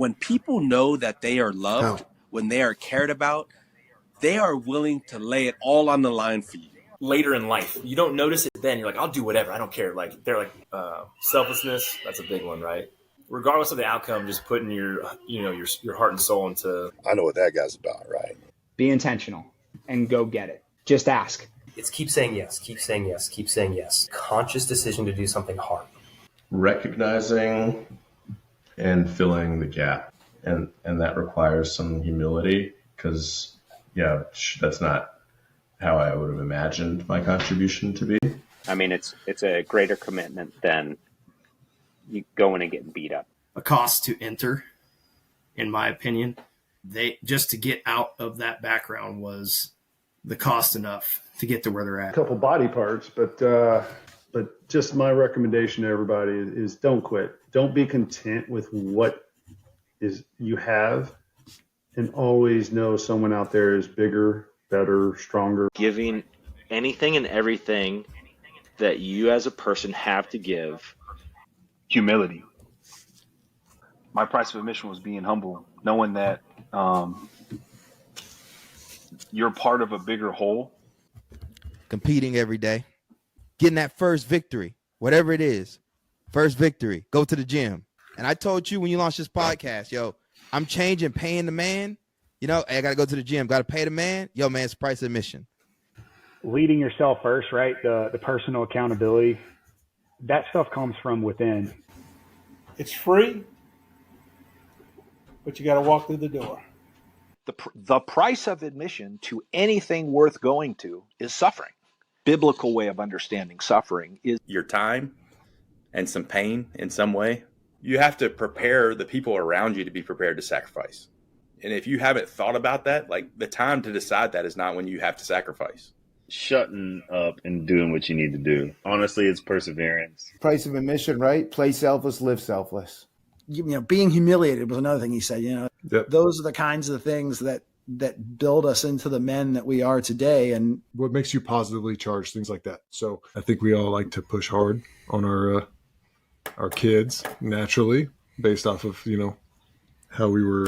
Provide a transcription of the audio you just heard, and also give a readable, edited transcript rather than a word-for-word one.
When people know that they are loved, when they are cared about, they are willing to lay it all on the line for you. Later in life, you don't notice it then. You're like, I'll do whatever. I don't care. Like they're like selflessness. That's a big one, right? Regardless of the outcome, just putting your heart and soul into. I know what that guy's about, right? Be intentional and go get it. Just ask. It's keep saying yes, keep saying yes, keep saying yes. Conscious decision to do something hard. Recognizing and filling the gap. And that requires some humility because, that's not how I would have imagined my contribution to be. I mean, it's a greater commitment than you going and getting beat up. A cost to enter, in my opinion. They just to get out of that background was the cost enough to get to where they're at. A couple body parts, but just my recommendation to everybody is don't quit. Don't be content with what is you have, and always know someone out there is bigger, better, stronger. Giving anything and everything that you as a person have to give. Humility. My price of admission was being humble, knowing that you're part of a bigger whole. Competing every day, getting that first victory, whatever it is, first victory, go to the gym. And I told you when you launched this podcast, I'm changing paying the man. Hey, I got to go to the gym, got to pay the man. Man, it's price of admission. Leading yourself first, right? The personal accountability, that stuff comes from within. It's free, but you got to walk through the door. The price of admission to anything worth going to is suffering. Biblical way of understanding suffering is your time and some pain in some way. You have to prepare the people around you to be prepared to sacrifice. And if you haven't thought about that, like the time to decide that is not when you have to sacrifice. Shutting up and doing what you need to do. Honestly, it's perseverance. Price of admission, right? Play selfless, live selfless. Being humiliated was another thing he said. Yep. Those are the kinds of things that build us into the men that we are today. And what makes you positively charged, things like that. So I think we all like to push hard on our kids naturally based off of, how we were